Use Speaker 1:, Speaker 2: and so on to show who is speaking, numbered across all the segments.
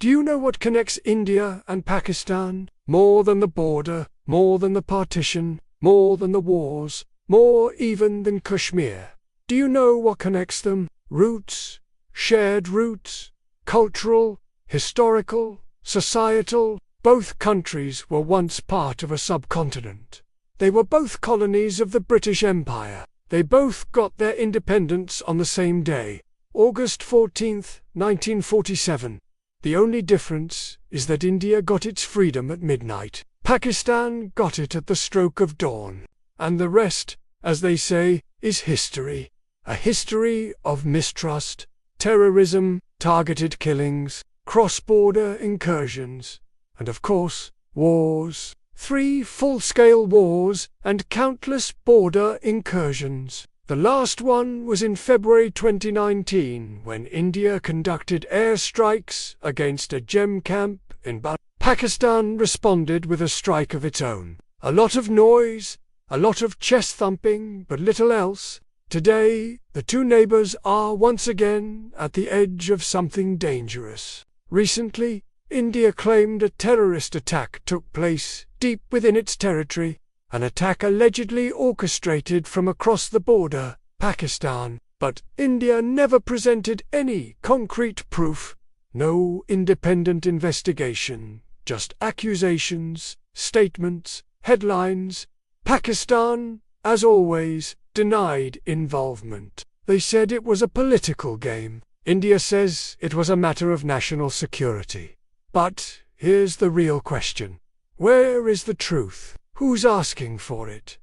Speaker 1: Do you know what connects India and Pakistan? More than the border, more than the partition, more than the wars, more even than Kashmir. Do you know what connects them? Roots, shared roots, cultural, historical, societal. Both countries were once part of a subcontinent. They were both colonies of the British Empire. They both got their independence on the same day, August 14, 1947. The only difference is that India got its freedom at midnight. Pakistan got it at the stroke of dawn. And the rest, as they say, is history. A history of mistrust, terrorism, targeted killings, cross-border incursions, and of course, wars. 3 full-scale wars and countless border incursions. The last one was in February 2019 when India conducted airstrikes against a gem camp in Pakistan responded with a strike of its own. A lot of noise, a lot of chest thumping, but little else. Today, the two neighbors are once again at the edge of something dangerous. Recently, India claimed a terrorist attack took place deep within its territory, an attack allegedly orchestrated from across the border, Pakistan. But India never presented any concrete proof. No independent investigation, just accusations, statements, headlines. Pakistan, as always, denied involvement. They said it was a political game. India says it was a matter of national security. But here's the real question. Where is the truth? Who's asking for it?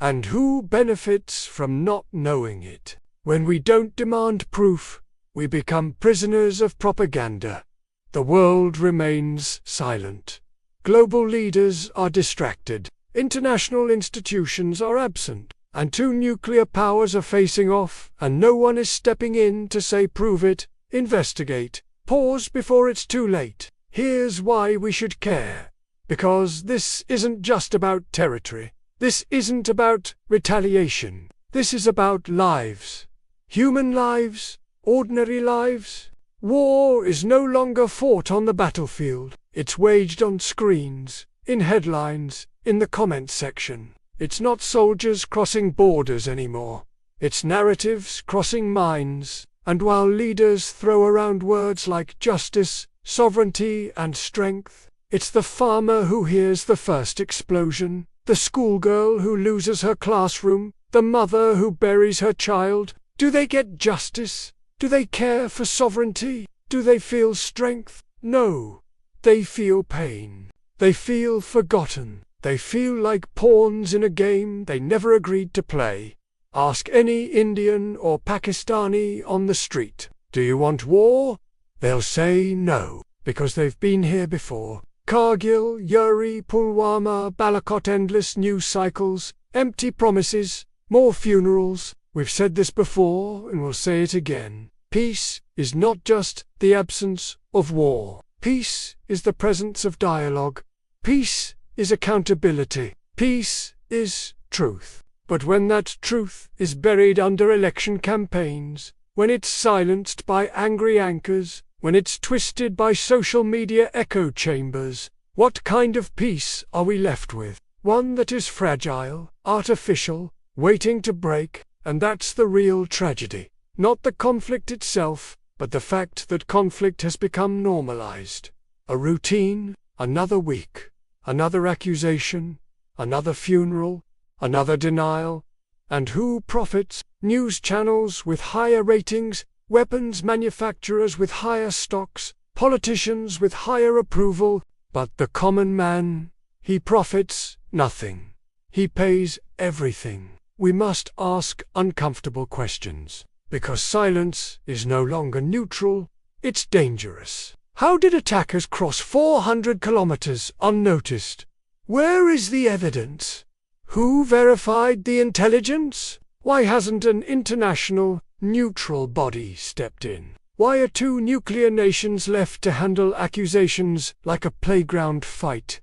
Speaker 1: And who benefits from not knowing it? When we don't demand proof, we become prisoners of propaganda. The world remains silent. Global leaders are distracted. International institutions are absent. And 2 nuclear powers are facing off, and no one is stepping in to say prove it, investigate, pause before it's too late. Here's why we should care. Because this isn't just about territory. This isn't about retaliation. This is about lives. Human lives, ordinary lives. War is no longer fought on the battlefield. It's waged on screens, in headlines, in the comments section. It's not soldiers crossing borders anymore. It's narratives crossing minds. And while leaders throw around words like justice, sovereignty, and strength, it's the farmer who hears the first explosion, the schoolgirl who loses her classroom, the mother who buries her child. Do they get justice? Do they care for sovereignty? Do they feel strength? No. They feel pain. They feel forgotten. They feel like pawns in a game they never agreed to play. Ask any Indian or Pakistani on the street, do you want war? They'll say no, because they've been here before. Kargil, Uri, Pulwama, Balakot, endless news cycles, empty promises, more funerals. We've said this before and we'll say it again. Peace is not just the absence of war. Peace is the presence of dialogue. Peace is accountability. Peace is truth. But when that truth is buried under election campaigns, when it's silenced by angry anchors, when it's twisted by social media echo chambers, what kind of peace are we left with? One that is fragile, artificial, waiting to break, and that's the real tragedy. Not the conflict itself, but the fact that conflict has become normalized. A routine, another week. Another accusation, another funeral, another denial. And who profits? News channels with higher ratings, weapons manufacturers with higher stocks, politicians with higher approval. But the common man, he profits nothing. He pays everything. We must ask uncomfortable questions, because silence is no longer neutral, it's dangerous. How did attackers cross 400 kilometers unnoticed? Where is the evidence? Who verified the intelligence? Why hasn't an international, neutral body stepped in? Why are 2 nuclear nations left to handle accusations like a playground fight?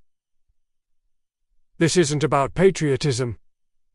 Speaker 1: This isn't about patriotism.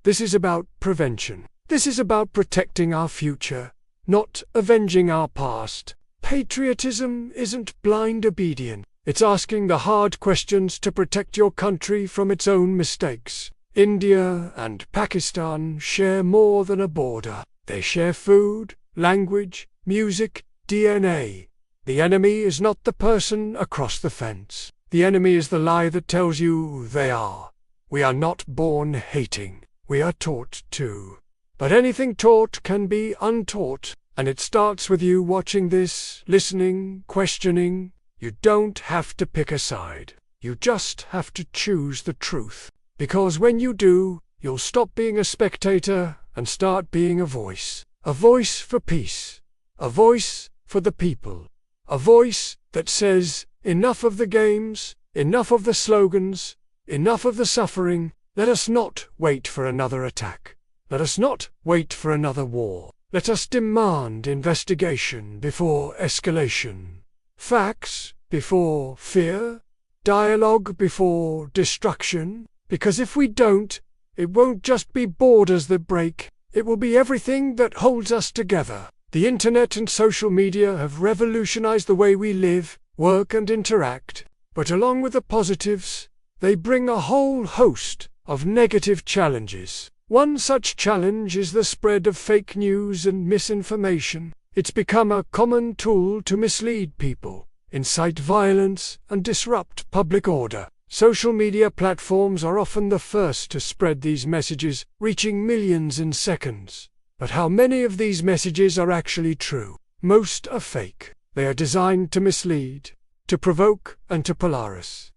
Speaker 1: This is about prevention. This is about protecting our future, not avenging our past. Patriotism isn't blind obedience. It's asking the hard questions to protect your country from its own mistakes. India and Pakistan share more than a border. They share food, language, music, DNA. The enemy is not the person across the fence. The enemy is the lie that tells you they are. We are not born hating. We are taught to. But anything taught can be untaught, and it starts with you watching this, listening, questioning. You don't have to pick a side. You just have to choose the truth. Because when you do, you'll stop being a spectator and start being a voice. A voice for peace. A voice for the people. A voice that says, enough of the games, enough of the slogans, enough of the suffering. Let us not wait for another attack. Let us not wait for another war. Let us demand investigation before escalation. Facts before fear. Dialogue before destruction. Because if we don't, it won't just be borders that break. It will be everything that holds us together. The internet and social media have revolutionized the way we live, work and interact. But along with the positives, they bring a whole host of negative challenges. One such challenge is the spread of fake news and misinformation. It's become a common tool to mislead people, incite violence, and disrupt public order. Social media platforms are often the first to spread these messages, reaching millions in seconds. But how many of these messages are actually true? Most are fake. They are designed to mislead, to provoke, and to polarize.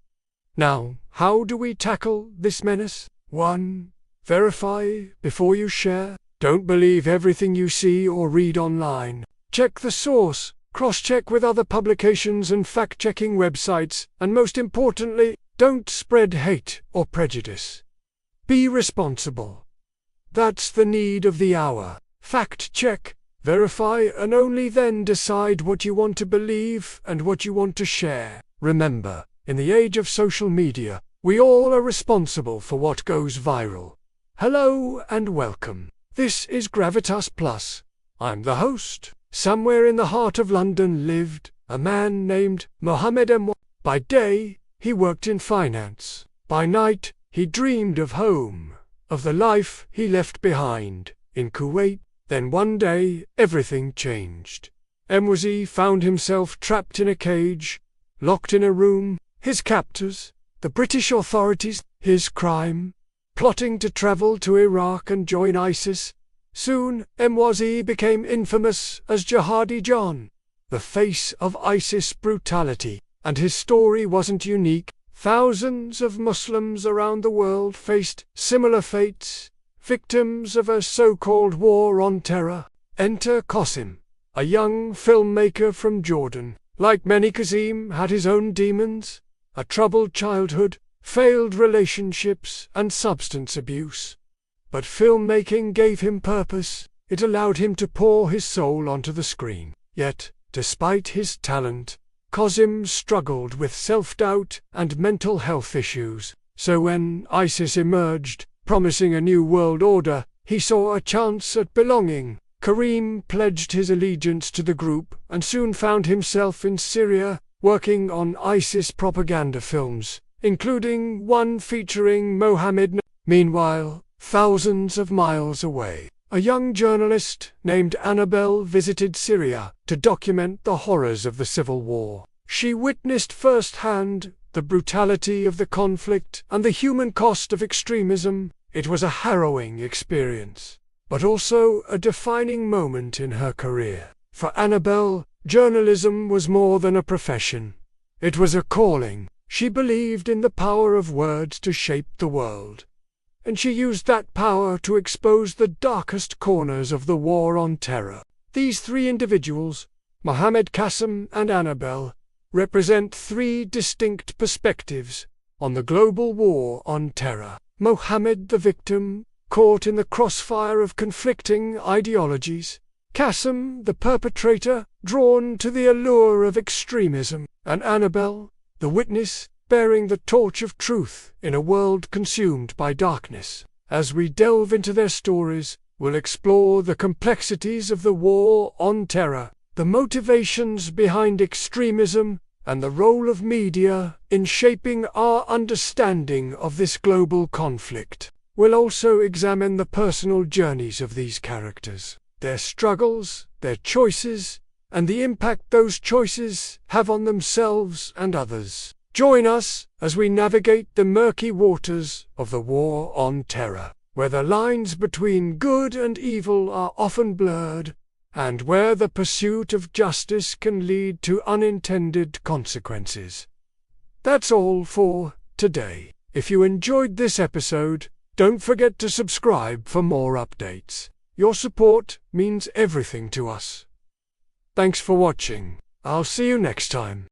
Speaker 1: Now, how do we tackle this menace? 1. Verify before you share. Don't believe everything you see or read online. Check the source, cross-check with other publications and fact-checking websites, and most importantly, don't spread hate or prejudice. Be responsible. That's the need of the hour. Fact-check, verify, and only then decide what you want to believe and what you want to share. Remember, in the age of social media, we all are responsible for what goes viral. Hello and welcome. This is Gravitas Plus. I'm the host. Somewhere in the heart of London lived a man named Mohammed M. By day, he worked in finance. By night, he dreamed of home, of the life he left behind in Kuwait. Then one day, everything changed. Mwazi found himself trapped in a cage, locked in a room. His captors, the British authorities, his crime, plotting to travel to Iraq and join ISIS. Soon, Mwazi became infamous as Jihadi John, the face of ISIS brutality. And his story wasn't unique. Thousands of Muslims around the world faced similar fates, victims of a so-called war on terror. Enter Qasim, a young filmmaker from Jordan. Like many, Qasim had his own demons, a troubled childhood, failed relationships, and substance abuse. But filmmaking gave him purpose. It allowed him to pour his soul onto the screen. Yet, despite his talent, Qasim struggled with self-doubt and mental health issues. So when ISIS emerged, promising a new world order, he saw a chance at belonging. Karim pledged his allegiance to the group and soon found himself in Syria, working on ISIS propaganda films, including one featuring Mohammed. Meanwhile, thousands of miles away, a young journalist named Annabelle visited Syria to document the horrors of the civil war. She witnessed firsthand the brutality of the conflict and the human cost of extremism. It was a harrowing experience, but also a defining moment in her career. For Annabelle, journalism was more than a profession. It was a calling. She believed in the power of words to shape the world, and she used that power to expose the darkest corners of the war on terror. These three individuals, Mohammed, Qasim, and Annabelle, represent three distinct perspectives on the global war on terror. Mohammed, the victim, caught in the crossfire of conflicting ideologies. Qasim, the perpetrator, drawn to the allure of extremism. And Annabelle, the witness, bearing the torch of truth in a world consumed by darkness. As we delve into their stories, we'll explore the complexities of the war on terror, the the motivations behind extremism, and the role of media in shaping our understanding of this global conflict. We'll also examine the personal journeys of these characters, their struggles, their choices, and the impact those choices have on themselves and others. Join us as we navigate the murky waters of the War on Terror, where the lines between good and evil are often blurred, and where the pursuit of justice can lead to unintended consequences. That's all for today. If you enjoyed this episode, don't forget to subscribe for more updates. Your support means everything to us. Thanks for watching. I'll see you next time.